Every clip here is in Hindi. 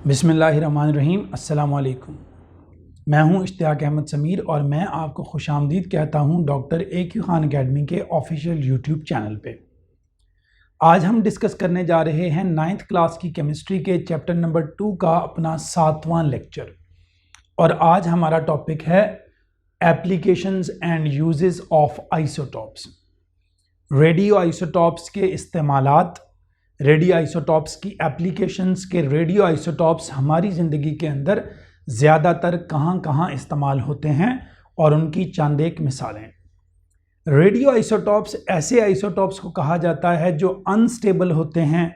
बिस्मिल्लाहिर्रहमानिर्रहीम। अस्सलाम वालेकुम। मैं हूं इश्तियाक अहमद समीर और मैं आपको खुशामदीद कहता हूं डॉक्टर AQ खान अकेडमी के ऑफिशियल यूट्यूब चैनल पे। आज हम डिस्कस करने जा रहे हैं 9th क्लास की केमिस्ट्री के चैप्टर नंबर 2 का अपना 7वां लेक्चर। और आज हमारा टॉपिक है applications and uses of isotopes. Radio isotopes के इस्तेमालात, रेडियो आइसोटॉप्स की एप्लीकेशंस के रेडियो आइसोटॉप्स हमारी ज़िंदगी के अंदर ज़्यादातर कहाँ कहाँ इस्तेमाल होते हैं और उनकी चंद एक मिसालें। रेडियो आइसोटॉप्स ऐसे आइसोटॉप्स को कहा जाता है जो अनस्टेबल होते हैं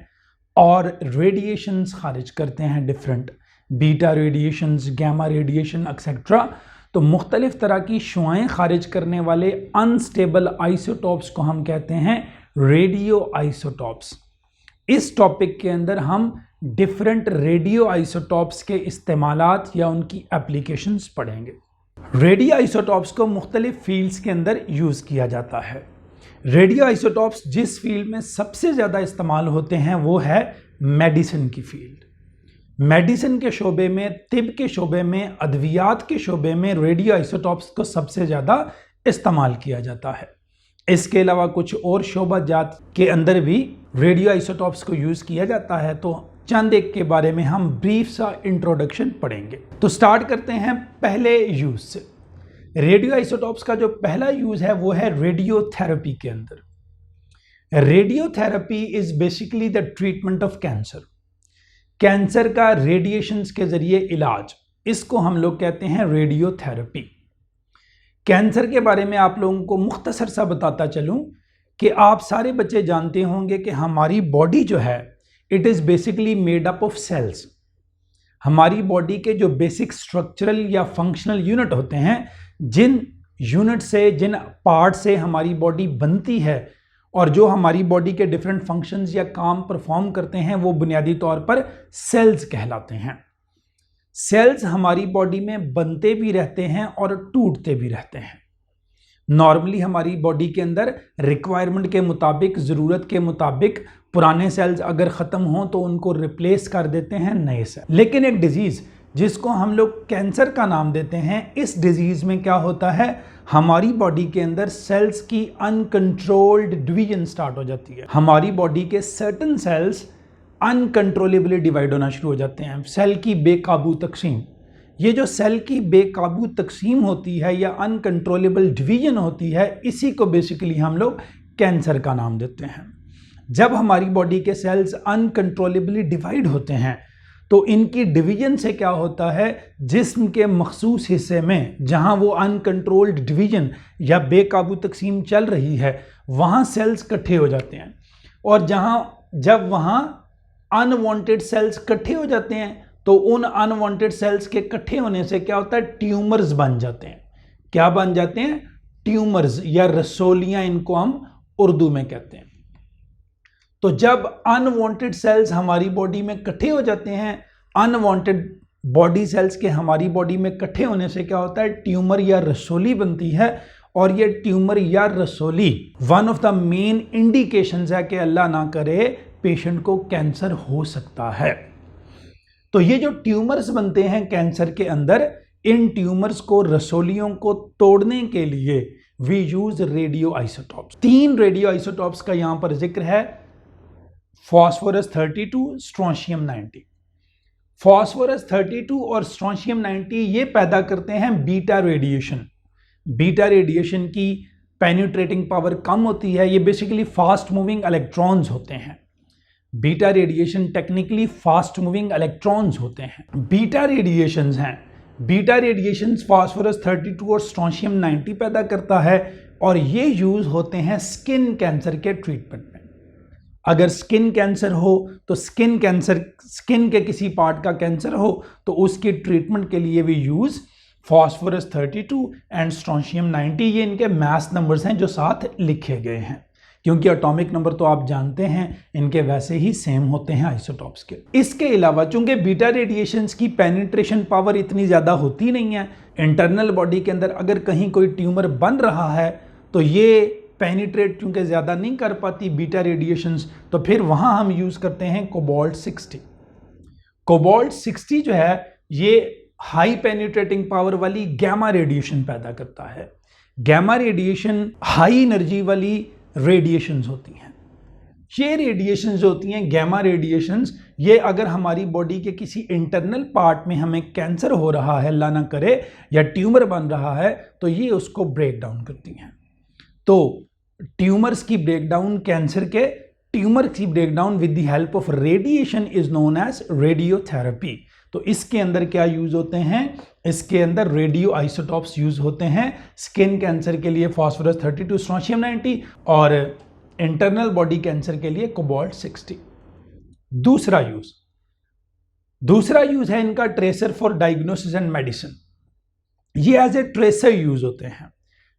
और रेडिएशंस खारिज करते हैं, different beta radiations, gamma radiation etcetera. तो मुख्तलिफ तरह की शुआएँ खारिज करने वाले अनस्टेबल आइसोटॉप्स को हम कहते हैं रेडियो आइसोटॉप्स। इस टॉपिक के अंदर हम डिफरेंट रेडियो आइसोटॉप्स के इस्तेमालात या उनकी एप्लीकेशंस पढ़ेंगे। रेडियो आइसोटॉप्स को मुख्तलिफ फील्ड्स के अंदर यूज़ किया जाता है। रेडियो आइसोटॉप्स जिस फील्ड में सबसे ज़्यादा इस्तेमाल होते हैं वो है मेडिसिन की फील्ड। मेडिसिन के शोबे में, तिब के शोबे में, अद्वियात के शोबे में रेडियो आइसोटॉप्स को सबसे ज़्यादा इस्तेमाल किया जाता है। इसके अलावा कुछ और शोबा जात के अंदर भी रेडियो आइसोटॉप्स को यूज़ किया जाता है। तो चंद एक के बारे में हम ब्रीफ सा इंट्रोडक्शन पढ़ेंगे। तो स्टार्ट करते हैं पहले यूज़ से। रेडियो आइसोटॉप्स का जो पहला यूज़ है वो है रेडियोथेरेपी के अंदर। Radiotherapy is basically the treatment of cancer. Cancer का रेडिएशंस के ज़रिए इलाज, इसको हम लोग कहते हैं रेडियोथेरेपी। कैंसर के बारे में आप लोगों को मुख्तसर सा बताता चलूं कि आप सारे बच्चे जानते होंगे कि हमारी बॉडी जो है it is basically made up of cells. हमारी बॉडी के जो बेसिक स्ट्रक्चरल या फंक्शनल यूनिट होते हैं, जिन यूनिट से, जिन पार्ट से हमारी बॉडी बनती है और जो हमारी बॉडी के डिफरेंट फंक्शंस या काम परफॉर्म करते हैं, वो बुनियादी तौर पर सेल्स कहलाते हैं। सेल्स हमारी बॉडी में बनते भी रहते हैं और टूटते भी रहते हैं। नॉर्मली हमारी बॉडी के अंदर रिक्वायरमेंट के मुताबिक, ज़रूरत के मुताबिक पुराने सेल्स अगर ख़त्म हों तो उनको रिप्लेस कर देते हैं नए सेल। लेकिन एक डिजीज़ जिसको हम लोग कैंसर का नाम देते हैं, इस डिजीज़ में क्या होता है, हमारी बॉडी के अंदर सेल्स की अनकंट्रोल्ड डिवीजन स्टार्ट हो जाती है। हमारी बॉडी के सर्टेन सेल्स अनकंट्रोलेबली डिवाइड होना शुरू हो जाते हैं। सेल की बेकाबू तकसीम, ये जो सेल की बेकाबू तकसीम होती है या अनकंट्रोलेबल डिवीजन होती है, इसी को बेसिकली हम लोग कैंसर का नाम देते हैं। जब हमारी बॉडी के सेल्स अनकंट्रोलेबली डिवाइड होते हैं तो इनकी डिवीजन से क्या होता है, जिस्म के मखसूस हिस्से में जहां वो अनकंट्रोल्ड डिवीजन या बेकाबू तकसीम चल रही है, वहां सेल्स इकट्ठे हो जाते हैं। और जब वहां अनवांटेड सेल्स इकट्ठे हो जाते हैं तो उन अनवांटेड सेल्स के इकट्ठे होने से क्या होता है, ट्यूमर्स बन जाते हैं। क्या बन जाते हैं? ट्यूमर्स या रसोलियां, इनको हम उर्दू में कहते हैं। तो जब अनवांटेड सेल्स हमारी बॉडी में इकट्ठे हो जाते हैं, अनवांटेड बॉडी सेल्स के हमारी बॉडी में इकट्ठे होने से क्या होता है, ट्यूमर या रसोली बनती है। और ये ट्यूमर या रसोली one of the main indications है कि अल्लाह ना करे पेशेंट को कैंसर हो सकता है। तो ये जो ट्यूमर्स बनते हैं कैंसर के अंदर, इन ट्यूमर्स को, रसोलियों को तोड़ने के लिए we use radio isotopes. 3 radio isotopes का यहां पर जिक्र है, फास्फोरस 32, स्ट्रोंशियम 90। फास्फोरस 32 और स्ट्रोंशियम 90 ये पैदा करते हैं बीटा रेडिएशन। बीटा रेडिएशन की पेनिट्रेटिंग पावर कम होती है। ये बेसिकली फास्ट मूविंग इलेक्ट्रॉन्स होते हैं। Beta radiation technically fast moving electrons होते हैं। बीटा रेडिएशंस हैं, बीटा रेडिएशंस फास्फोरस 32 और स्ट्रोंशियम 90 पैदा करता है और ये यूज होते हैं स्किन कैंसर के ट्रीटमेंट में। अगर स्किन कैंसर हो तो स्किन के किसी पार्ट का कैंसर हो तो उसकी ट्रीटमेंट के लिए भी यूज फास्फोरस 32 एंड स्ट्रोंशियम 90। ये इनके मास नंबर्स हैं जो साथ लिखे गए हैं, क्योंकि एटॉमिक नंबर तो आप जानते हैं इनके वैसे ही सेम होते हैं आइसोटॉप्स के। इसके अलावा चूंकि बीटा रेडिएशंस की पेनिट्रेशन पावर इतनी ज़्यादा होती नहीं है, इंटरनल बॉडी के अंदर अगर कहीं कोई ट्यूमर बन रहा है तो ये पेनिट्रेट चूंकि ज़्यादा नहीं कर पाती बीटा रेडिएशंस, तो फिर वहाँ हम यूज़ करते हैं कोबाल्ट 60। कोबाल्ट 60 जो है ये हाई पेनिट्रेटिंग पावर वाली गैमा रेडिएशन पैदा करता है। गैमा रेडिएशन हाई एनर्जी वाली रेडिएशंस होती हैं। ये रेडिएशंस जो होती हैं गैमा रेडिएशंस, ये अगर हमारी बॉडी के किसी इंटरनल पार्ट में हमें कैंसर हो रहा है, अल्लाह ना करे, या ट्यूमर बन रहा है, तो ये उसको ब्रेक डाउन करती हैं। तो ट्यूमर्स की ब्रेकडाउन, कैंसर के ट्यूमर की breakdown with the help of radiation is known as radiotherapy. तो इसके अंदर क्या यूज होते हैं? इसके अंदर रेडियो आइसोटॉप्स यूज होते हैं। स्किन कैंसर के लिए फास्फोरस 32, स्ट्रोंशियम 90 और इंटरनल बॉडी कैंसर के लिए कोबाल्ट 60। दूसरा यूज है इनका tracer for diagnosis and medicine. ये एज ए ट्रेसर यूज होते हैं।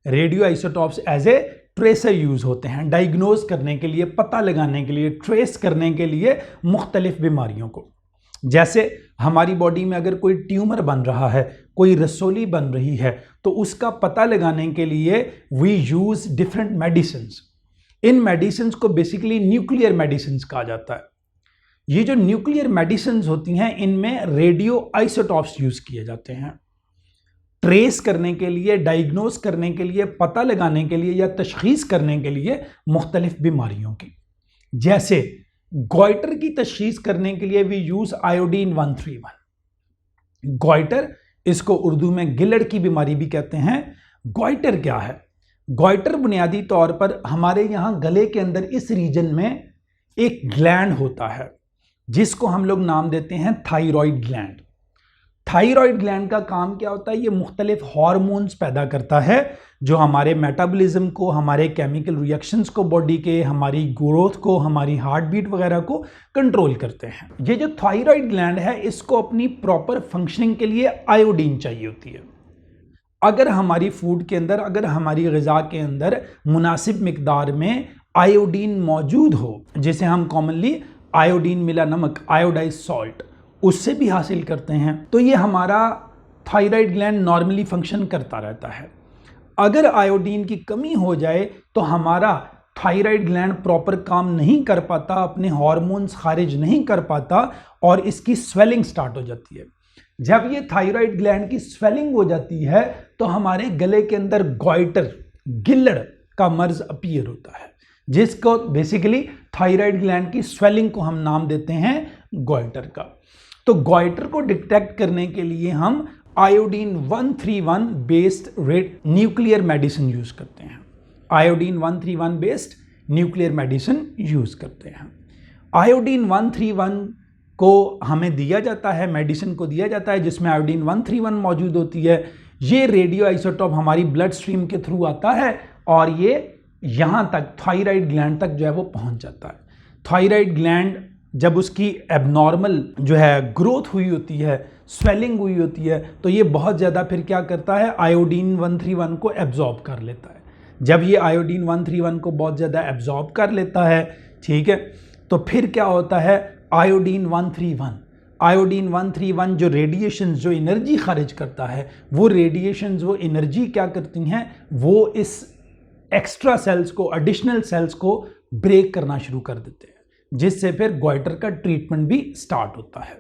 Radio isotopes as a tracer use होते हैं डायग्नोज करने के लिए, पता लगाने के लिए, ट्रेस करने के लिए मुख्तलिफ बीमारियों को। जैसे हमारी बॉडी में अगर कोई ट्यूमर बन रहा है, कोई रसोली बन रही है, तो उसका पता लगाने के लिए वी यूज डिफरेंट मेडिसिन्स। इन मेडिसिन्स को बेसिकली न्यूक्लियर मेडिसिन्स कहा जाता है। ये जो न्यूक्लियर मेडिसिन्स होती हैं इनमें रेडियो आइसोटॉप्स यूज किए जाते हैं ट्रेस करने के लिए, डायग्नोज करने के लिए, पता लगाने के लिए या तशखीस करने के लिए मुख्तलिफ बीमारियों की। जैसे गॉइटर की तशखीस करने के लिए वी यूज आयोडीन 131। गॉइटर, इसको उर्दू में गिलड़ की बीमारी भी कहते हैं। गॉइटर क्या है? गॉइटर बुनियादी तौर पर हमारे यहाँ गले के अंदर इस रीजन में एक ग्लैंड होता है जिसको हम लोग नाम देते हैं थायराइड ग्लैंड। थायराइड ग्लैंड का काम क्या होता है? ये मुख्तलिफ हार्मोन्स पैदा करता है जो हमारे मेटाबॉलिज्म को, हमारे केमिकल रिएक्शंस को, बॉडी के, हमारी ग्रोथ को, हमारी हार्ट बीट वगैरह को कंट्रोल करते हैं। ये जो थायराइड ग्लैंड है इसको अपनी प्रॉपर फंक्शनिंग के लिए आयोडीन चाहिए होती है। अगर हमारी फूड के अंदर, अगर हमारी ग़िज़ा के अंदर मुनासिब मिकदार में आयोडीन मौजूद हो, जिसे हम कॉमनली आयोडीन मिला नमक, आयोडाइज सॉल्ट, उससे भी हासिल करते हैं, तो ये हमारा थायराइड ग्लैंड नॉर्मली फंक्शन करता रहता है। अगर आयोडीन की कमी हो जाए तो हमारा थायराइड ग्लैंड प्रॉपर काम नहीं कर पाता, अपने हार्मोन्स खारिज नहीं कर पाता और इसकी स्वेलिंग स्टार्ट हो जाती है। जब ये थायराइड ग्लैंड की स्वेलिंग हो जाती है तो हमारे गले के अंदर गॉइटर, गिल्लड़ का मर्ज अपीयर होता है, जिसको बेसिकली थायराइड ग्लैंड की स्वेलिंग को हम नाम देते हैं गॉइटर का। तो गॉइटर को डिटेक्ट करने के लिए हम iodine 131 based nuclear medicine use करते हैं। Iodine 131 based nuclear medicine use करते हैं। आयोडीन 131 को हमें दिया जाता है, मेडिसिन को दिया जाता है जिसमें आयोडीन 131 मौजूद होती है। ये रेडियो आइसोटॉप हमारी ब्लड स्ट्रीम के थ्रू आता है और ये यहाँ तक थायराइड ग्लैंड तक जो है वो पहुँच जाता है। थायराइड ग्लैंड जब उसकी एबनॉर्मल जो है ग्रोथ हुई होती है, स्वेलिंग हुई होती है, तो ये बहुत ज़्यादा फिर क्या करता है? आयोडीन 131 को एब्जॉर्ब कर लेता है। जब ये आयोडीन 131 को बहुत ज़्यादा एब्जॉर्ब कर लेता है, ठीक है, तो फिर क्या होता है? आयोडीन 131 जो रेडिएशंस, जो एनर्जी खारिज करता है, वो रेडिएशंस, वो एनर्जी क्या करती हैं? वो इस एक्स्ट्रा सेल्स को, एडिशनल सेल्स को ब्रेक करना शुरू कर देते हैं, जिससे फिर गॉइटर का ट्रीटमेंट भी स्टार्ट होता है।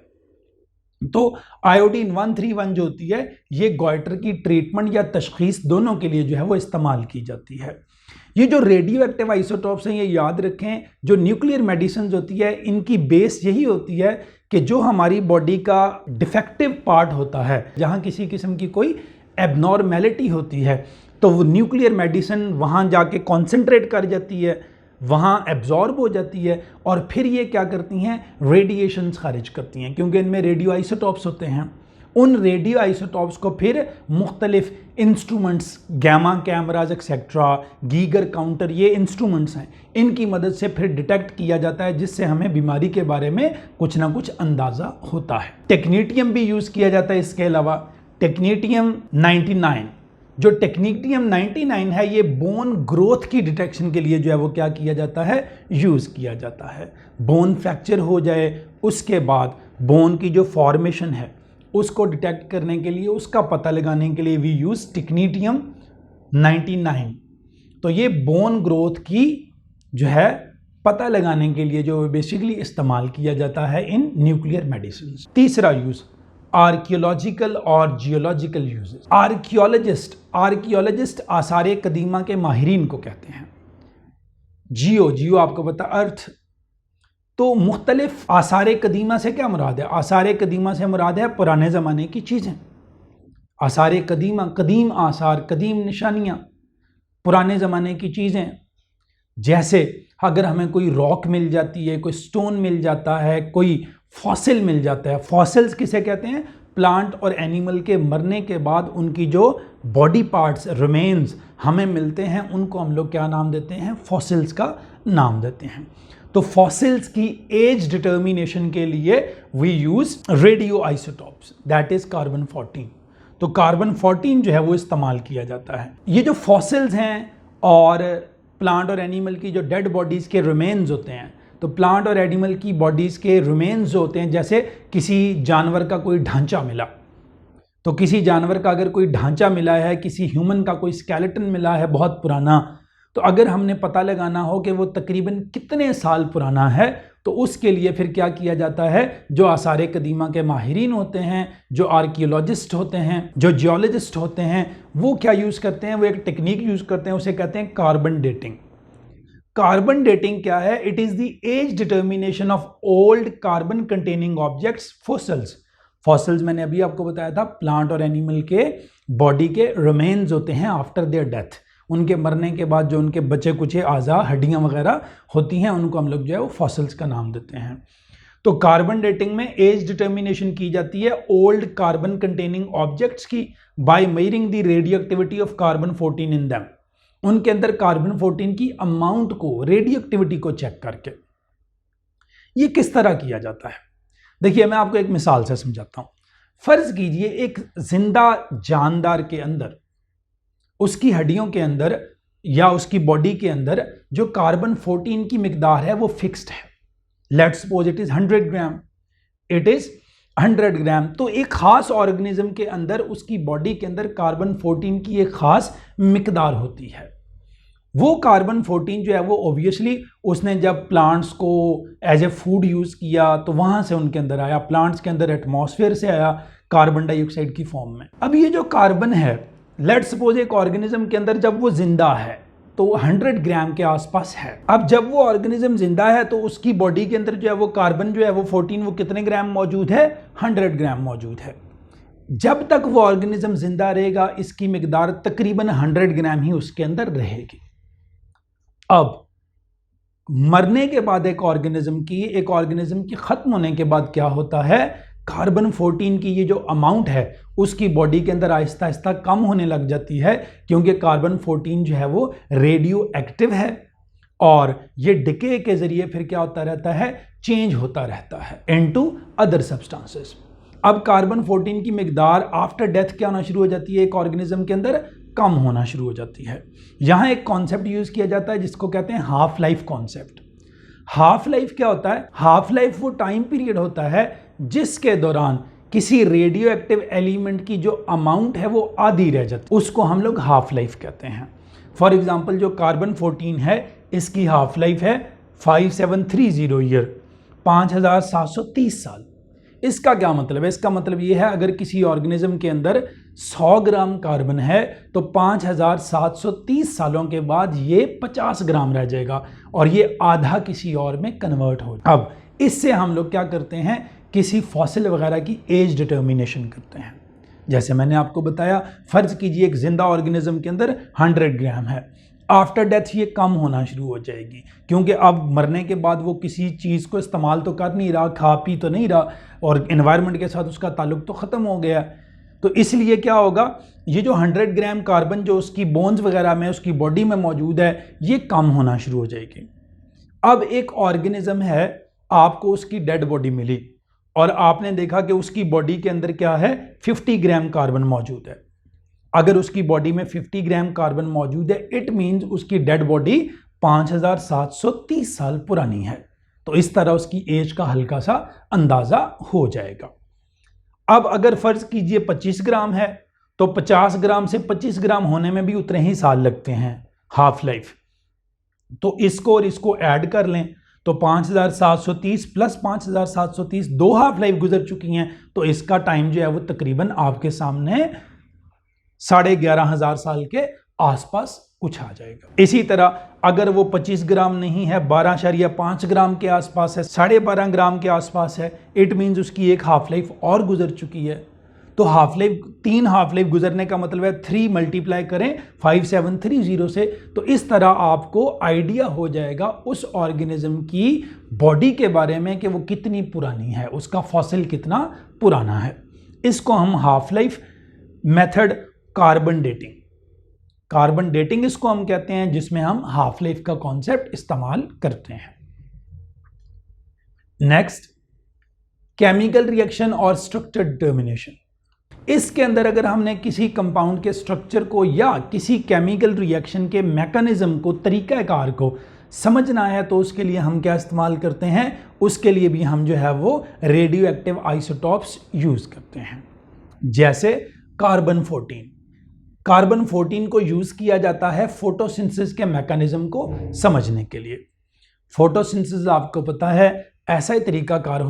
तो आयोडीन 131 जो होती है ये गॉइटर की ट्रीटमेंट या तशखीस दोनों के लिए जो है वो इस्तेमाल की जाती है। ये जो रेडियो एक्टिव आइसोटॉप्स हैं, ये याद रखें, जो न्यूक्लियर मेडिसिन होती है इनकी बेस यही होती है कि जो हमारी बॉडी का डिफेक्टिव पार्ट होता है, जहाँ किसी किस्म की कोई एबनॉर्मेलिटी होती है, तो वो न्यूक्लियर मेडिसिन वहाँ जाके कॉन्सेंट्रेट कर जाती है, वहाँ एब्जॉर्ब हो जाती है और फिर ये क्या करती हैं? रेडिएशंस खारिज करती हैं, क्योंकि इनमें रेडियो आइसोटॉप्स होते हैं। उन रेडियो आइसोटॉप्स को फिर मुख्तलिफ instruments, gamma cameras etcetera, Geiger counter, ये इंस्ट्रूमेंट्स हैं, इनकी मदद से फिर डिटेक्ट किया जाता है, जिससे हमें बीमारी के बारे में कुछ ना कुछ अंदाज़ा होता है। टेक्नीटियम भी यूज़ किया जाता है। इसके अलावा टेक्नीटियम 99, जो टेक्नीटियम 99 है, ये बोन ग्रोथ की डिटेक्शन के लिए जो है वो क्या किया जाता है? यूज़ किया जाता है। बोन फ्रैक्चर हो जाए, उसके बाद बोन की जो फॉर्मेशन है उसको डिटेक्ट करने के लिए, उसका पता लगाने के लिए वी यूज़ टेक्नीटियम 99। तो ये बोन ग्रोथ की जो है पता लगाने के लिए जो बेसिकली इस्तेमाल किया जाता है इन न्यूक्लियर मेडिसिन। तीसरा यूज आर्कियोलॉजिकल और जियोलॉजिकल यूजेस। आर्कियोलॉजिस्ट आसार कदीमा के माहिरीन को कहते हैं। जियो आपको पता अर्थ। तो मुख्तलिफ आसार कदीमा से क्या मुराद है? आसार कदीमा से मुराद है पुराने ज़माने की चीज़ें। आसार कदीमा, कदीम आसार, कदीम निशानियाँ, पुराने ज़माने की चीज़ें। जैसे अगर हमें कोई रॉक मिल जाती है, कोई स्टोन मिल जाता है, कोई फॉसिल मिल जाता है। फॉसिल्स किसे कहते हैं? प्लांट और एनिमल के मरने के बाद उनकी जो बॉडी पार्ट्स रिमेन्स हमें मिलते हैं, उनको हम लोग क्या नाम देते हैं? फॉसिल्स का नाम देते हैं। तो फॉसिल्स की एज डिटर्मिनेशन के लिए we use radio isotopes, that is carbon 14। तो कार्बन 14 जो है वो इस्तेमाल किया जाता है। ये जो फॉसिल्स हैं और प्लांट और एनिमल की जो डेड बॉडीज़ के रिमेन्स होते हैं, तो प्लांट और एनिमल की बॉडीज़ के रिमेन्स जो होते हैं, जैसे किसी जानवर का कोई ढांचा मिला, तो किसी जानवर का अगर कोई ढांचा मिला है, किसी ह्यूमन का कोई स्केलेटन मिला है बहुत पुराना, तो अगर हमने पता लगाना हो कि वो तकरीबन कितने साल पुराना है, तो उसके लिए फिर क्या किया जाता है? जो आसार कदीमा के माहिरीन होते हैं, जो आर्कियोलॉजिस्ट होते हैं, जो जियोलॉजिस्ट होते हैं, वो क्या यूज़ करते हैं? वो एक टेक्निक यूज़ करते हैं, उसे कहते हैं कार्बन डेटिंग। कार्बन डेटिंग क्या है? It is the age determination of old carbon containing objects, fossils. Fossils मैंने अभी आपको बताया था, प्लांट और एनिमल के बॉडी के रिमेन्स होते हैं आफ्टर देयर डेथ। उनके मरने के बाद जो उनके बचे कुचे आज़ा, हड्डियाँ वगैरह होती हैं, उनको हम लोग जो है वो फॉसिल्स का नाम देते हैं। तो कार्बन डेटिंग में एज डिटर्मिनेशन की जाती है ओल्ड कार्बन कंटेनिंग ऑब्जेक्ट्स की by measuring the radio activity of carbon 14 in them. उनके अंदर कार्बन 14 की अमाउंट को, रेडियो एक्टिविटी को चेक करके। ये किस तरह किया जाता है? देखिए, मैं आपको एक मिसाल से समझाता हूँ। फर्ज कीजिए एक जिंदा जानदार के अंदर, उसकी हड्डियों के अंदर या उसकी बॉडी के अंदर जो कार्बन 14 की मिकदार है वो फिक्स्ड है। Let's suppose it is 100 gram, it is 100 ग्राम। तो एक खास ऑर्गेनिज्म के अंदर, उसकी बॉडी के अंदर कार्बन 14 की एक खास मिकदार होती है। वो कार्बन 14 जो है वो ऑब्वियसली उसने जब प्लांट्स को एज ए फूड यूज किया तो वहां से उनके अंदर आया, प्लांट्स के अंदर एटमॉस्फेयर से आया कार्बन डाइऑक्साइड की फॉर्म में। अब ये जो कार्बन है, लेट्स सपोज एक ऑर्गेनिज्म के अंदर जब वो जिंदा है तो 100 ग्राम के आसपास है। अब जब वो ऑर्गेनिज्म जिंदा है तो उसकी बॉडी के अंदर जो है वो कार्बन जो है वो 14 वो कितने ग्राम मौजूद है? 100 ग्राम मौजूद है। जब तक वो ऑर्गेनिज्म जिंदा रहेगा इसकी मिकदार तकरीबन 100 ग्राम ही उसके अंदर रहेगी। अब मरने के बाद एक ऑर्गेनिज्म की खत्म होने के बाद क्या होता है? कार्बन 14 की ये जो अमाउंट है उसकी बॉडी के अंदर आहिस्ता आहिस्ता कम होने लग जाती है, क्योंकि कार्बन 14 जो है वो रेडियो एक्टिव है और ये डिके के जरिए फिर क्या होता रहता है? चेंज होता रहता है इनटू अदर सब्सटेंसेस। अब कार्बन 14 की मिकदार आफ्टर डेथ क्या होना शुरू हो जाती है? एक ऑर्गेनिज्म के अंदर कम होना शुरू हो जाती है। यहां एक कॉन्सेप्ट यूज किया जाता है जिसको कहते हैं half life concept. Half life क्या होता है? हाफ लाइफ वो टाइम पीरियड होता है जिसके दौरान किसी रेडियो एक्टिव एलिमेंट की जो अमाउंट है वो आधी रह जाती है, उसको हम लोग हाफ लाइफ कहते हैं। फॉर एग्जांपल जो कार्बन 14 है इसकी हाफ लाइफ है 5730 ईयर, 5730 साल। इसका क्या मतलब है? इसका मतलब ये है अगर किसी ऑर्गेनिज्म के अंदर 100 ग्राम कार्बन है तो 5730 सालों के बाद ये 50 ग्राम रह जाएगा और ये आधा किसी और में कन्वर्ट हो जाएगा। अब इससे हम लोग क्या करते हैं? किसी फॉसिल वगैरह की एज डिटर्मिनेशन करते हैं। जैसे मैंने आपको बताया, फर्ज कीजिए एक जिंदा ऑर्गेनिज्म के अंदर 100 ग्राम है, आफ्टर डेथ ये कम होना शुरू हो जाएगी, क्योंकि अब मरने के बाद वो किसी चीज़ को इस्तेमाल तो कर नहीं रहा, खा पी तो नहीं रहा और एनवायरनमेंट के साथ उसका ताल्लुक तो ख़त्म हो गया। तो इसलिए क्या होगा? ये जो 100 ग्राम कार्बन जो उसकी बोन्स वगैरह में, उसकी बॉडी में मौजूद है, ये कम होना शुरू हो जाएगी। अब एक ऑर्गेनिज्म है, आपको उसकी डेड बॉडी मिली और आपने देखा कि उसकी बॉडी के अंदर क्या है? 50 ग्राम कार्बन मौजूद है। अगर उसकी बॉडी में 50 ग्राम कार्बन मौजूद है, इट मीन्स उसकी डेड बॉडी 5730 साल पुरानी है। तो इस तरह उसकी एज का हल्का सा अंदाजा हो जाएगा। अब अगर फर्ज कीजिए 25 ग्राम है तो 50 ग्राम से 25 ग्राम होने में भी उतने ही साल लगते हैं, हाफ लाइफ। तो इसको और इसको ऐड कर लें तो 5730 प्लस 5730 दो हाफ लाइफ गुजर चुकी हैं, तो इसका टाइम जो है वो तकरीबन आपके सामने 11,500 साल के आसपास कुछ आ जाएगा। इसी तरह अगर वो 25 ग्राम नहीं है, 12.5 ग्राम के आसपास है, 12.5 ग्राम के आसपास है, इट मीन्स उसकी एक हाफ लाइफ और गुजर चुकी है। तो हाफ लाइफ, 3 हाफ लाइफ गुजरने का मतलब है 3 मल्टीप्लाई करें 5730 से, तो इस तरह आपको आइडिया हो जाएगा उस ऑर्गेनिज्म की बॉडी के बारे में कि वो कितनी पुरानी है, उसका फॉसिल कितना पुराना है। इसको हम half life method carbon dating इसको हम कहते हैं, जिसमें हम हाफ लाइफ का कॉन्सेप्ट इस्तेमाल करते हैं। नेक्स्ट, केमिकल रिएक्शन और स्ट्रक्चर डिटर्मिनेशन। इसके अंदर अगर हमने किसी कंपाउंड के स्ट्रक्चर को या किसी केमिकल रिएक्शन के मैकेनिज्म को, तरीकाकार को समझना है, तो उसके लिए हम क्या इस्तेमाल करते हैं, उसके लिए भी हम जो है वो रेडियो एक्टिव आइसोटॉप्स यूज करते हैं। जैसे कार्बन 14 को यूज किया जाता है फोटोसिंथेसिस के मैकेनिज्म को समझने के लिए। फोटोसिंथेसिस आपको पता है ऐसा तरीकाकार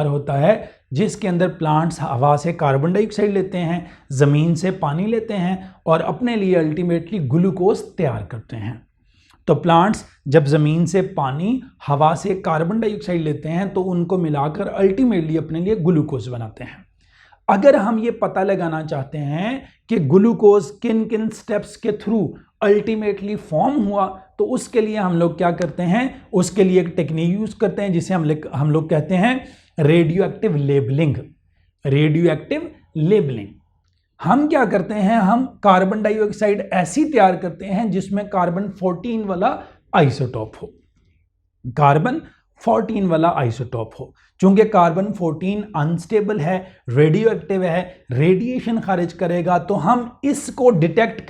होता है जिसके अंदर प्लांट्स हवा से कार्बन डाइऑक्साइड लेते हैं, ज़मीन से पानी लेते हैं और अपने लिए अल्टीमेटली ग्लूकोज तैयार करते हैं। तो प्लांट्स जब ज़मीन से पानी, हवा से कार्बन डाइऑक्साइड लेते हैं तो उनको मिलाकर अल्टीमेटली अपने लिए ग्लूकोज बनाते हैं। अगर हम ये पता लगाना चाहते हैं कि ग्लूकोज किन किन स्टेप्स के थ्रू अल्टीमेटली फॉर्म हुआ, तो उसके लिए हम लोग क्या करते हैं, उसके लिए एक टेक्निक यूज करते हैं जिसे हम लोग कहते हैं रेडियो एक्टिव लेबलिंग। हम क्या करते हैं, हम कार्बन डाइऑक्साइड ऐसी तैयार करते हैं जिसमें कार्बन 14 वाला आइसोटॉप हो। चूंकि कार्बन 14 अनस्टेबल है, रेडियो एक्टिव है, रेडिएशन खारिज करेगा, तो हम इसको डिटेक्ट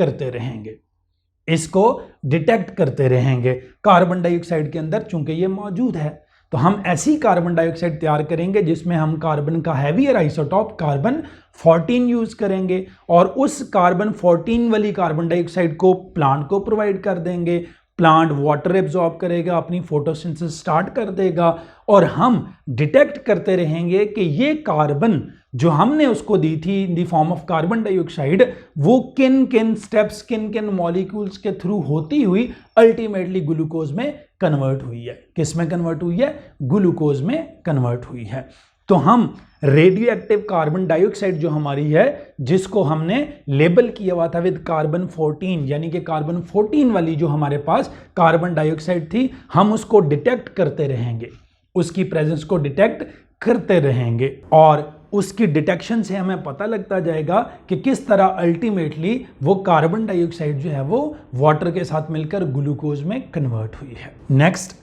करते रहेंगे कार्बन डाइऑक्साइड के अंदर। चूंकि ये मौजूद है तो हम ऐसी कार्बन डाइऑक्साइड तैयार करेंगे जिसमें हम कार्बन का हैवियर आइसोटॉप कार्बन 14 यूज करेंगे और उस कार्बन 14 वाली कार्बन डाइऑक्साइड को प्लांट को प्रोवाइड कर देंगे। प्लांट वाटर एब्जॉर्ब करेगा, अपनी फोटोसिंथेसिस स्टार्ट कर देगा और हम डिटेक्ट करते रहेंगे कि ये कार्बन जो हमने उसको दी थी in the form of carbon dioxide, वो किन किन स्टेप्स, किन किन मॉलिक्यूल्स के थ्रू होती हुई अल्टीमेटली ग्लूकोज में कन्वर्ट हुई है। किस में कन्वर्ट हुई है? ग्लूकोज में कन्वर्ट हुई है। तो हम रेडियो एक्टिव कार्बन डाइऑक्साइड जो हमारी है, जिसको हमने लेबल किया हुआ था विद कार्बन 14, यानी कि कार्बन 14 वाली जो हमारे पास कार्बन डाइऑक्साइड थी, हम उसको डिटेक्ट करते रहेंगे, उसकी प्रेजेंस को डिटेक्ट करते रहेंगे और उसकी डिटेक्शन से हमें पता लगता जाएगा कि किस तरह अल्टीमेटली वो कार्बन डाइऑक्साइड जो है वो वाटर के साथ मिलकर ग्लूकोज में कन्वर्ट हुई है। नेक्स्ट,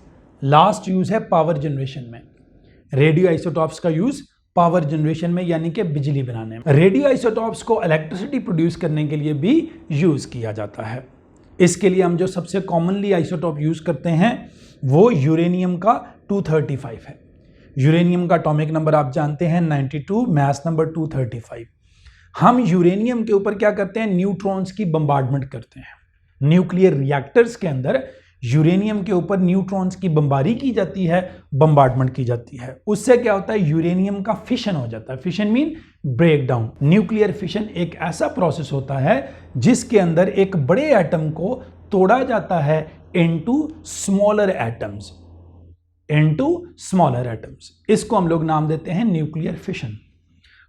लास्ट यूज है पावर जनरेशन में। रेडियो आइसोटॉप्स का यूज पावर जनरेशन में, यानी कि बिजली बनाने में। रेडियो आइसोटॉप्स को इलेक्ट्रिसिटी प्रोड्यूस करने के लिए भी यूज किया जाता है। इसके लिए हम जो सबसे कॉमनली आइसोटॉप यूज करते हैं वो यूरेनियम का 235 है। यूरेनियम का एटॉमिक नंबर आप जानते हैं 92, मास नंबर 235। हम यूरेनियम के ऊपर क्या करते हैं, न्यूट्रॉन्स की बम्बार्डमेंट करते हैं। न्यूक्लियर रिएक्टर्स के अंदर यूरेनियम के ऊपर न्यूट्रॉन्स की बमबारी की जाती है, बम्बार्डमेंट की जाती है। उससे क्या होता है, यूरेनियम का फिशन हो जाता है। Fission mean break down. Nuclear fission एक ऐसा प्रोसेस होता है जिसके अंदर एक बड़े एटम को तोड़ा जाता है इनटू स्मॉलर एटम्स। इसको हम लोग नाम देते हैं न्यूक्लियर फिशन।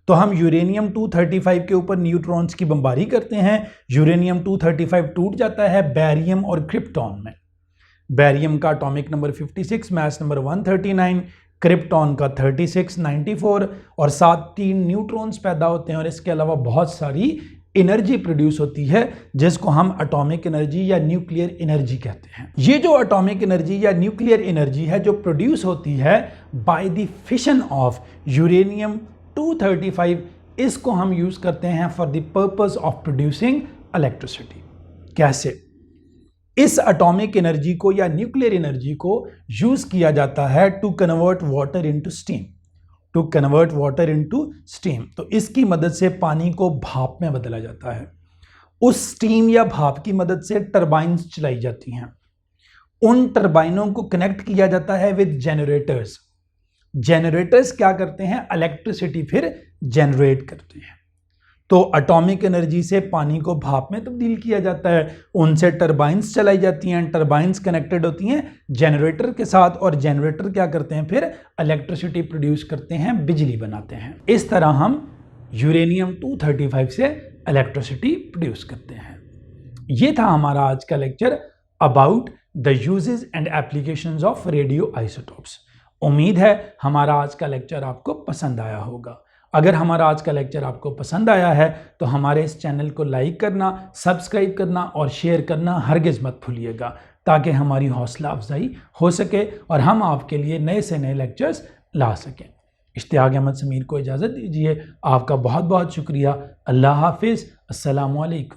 तो हम यूरेनियम 235 के ऊपर न्यूट्रॉन्स की बमबारी करते हैं, यूरेनियम 235 टूट जाता है बैरियम और क्रिप्टॉन में। बैरियम का atomic number 56, mass number 139, krypton का 36, 94 और 3 न्यूट्रॉन्स पैदा होते हैं और इसके अलावा बहुत सारी एनर्जी प्रोड्यूस होती है जिसको हम एटॉमिक एनर्जी या न्यूक्लियर एनर्जी कहते हैं। ये जो एटॉमिक एनर्जी या न्यूक्लियर एनर्जी है जो प्रोड्यूस होती है by the fission of uranium 235, इसको हम यूज करते हैं for the purpose of producing electricity. कैसे? इस एटॉमिक एनर्जी को या न्यूक्लियर एनर्जी को यूज किया जाता है to convert water into steam. तो इसकी मदद से पानी को भाप में बदला जाता है। उस स्टीम या भाप की मदद से टरबाइन्स चलाई जाती हैं। उन टरबाइनों को कनेक्ट किया जाता है विद जनरेटर्स। जनरेटर्स क्या करते हैं, इलेक्ट्रिसिटी फिर जनरेट करते हैं। तो एटॉमिक एनर्जी से पानी को भाप में तब्दील किया जाता है, उनसे टरबाइंस चलाई जाती हैं, टरबाइंस कनेक्टेड होती हैं जनरेटर के साथ, और जनरेटर क्या करते हैं, फिर इलेक्ट्रिसिटी प्रोड्यूस करते हैं, बिजली बनाते हैं। इस तरह हम यूरेनियम 235 से इलेक्ट्रिसिटी प्रोड्यूस करते हैं। ये था हमारा आज का lecture about the uses and applications of radio isotopes. उम्मीद है हमारा आज का लेक्चर आपको पसंद आया होगा। अगर हमारा आज का लेक्चर आपको पसंद आया है तो हमारे इस चैनल को लाइक करना, सब्सक्राइब करना और शेयर करना हरगिज़ मत भूलिएगा, ताकि हमारी हौसला अफजाई हो सके और हम आपके लिए नए से नए लेक्चर्स ला सकें। इश्तियाक अहमद समीर को इजाज़त दीजिए। आपका बहुत बहुत शुक्रिया। अल्लाह हाफिज़। अस्सलामु अलैकुम।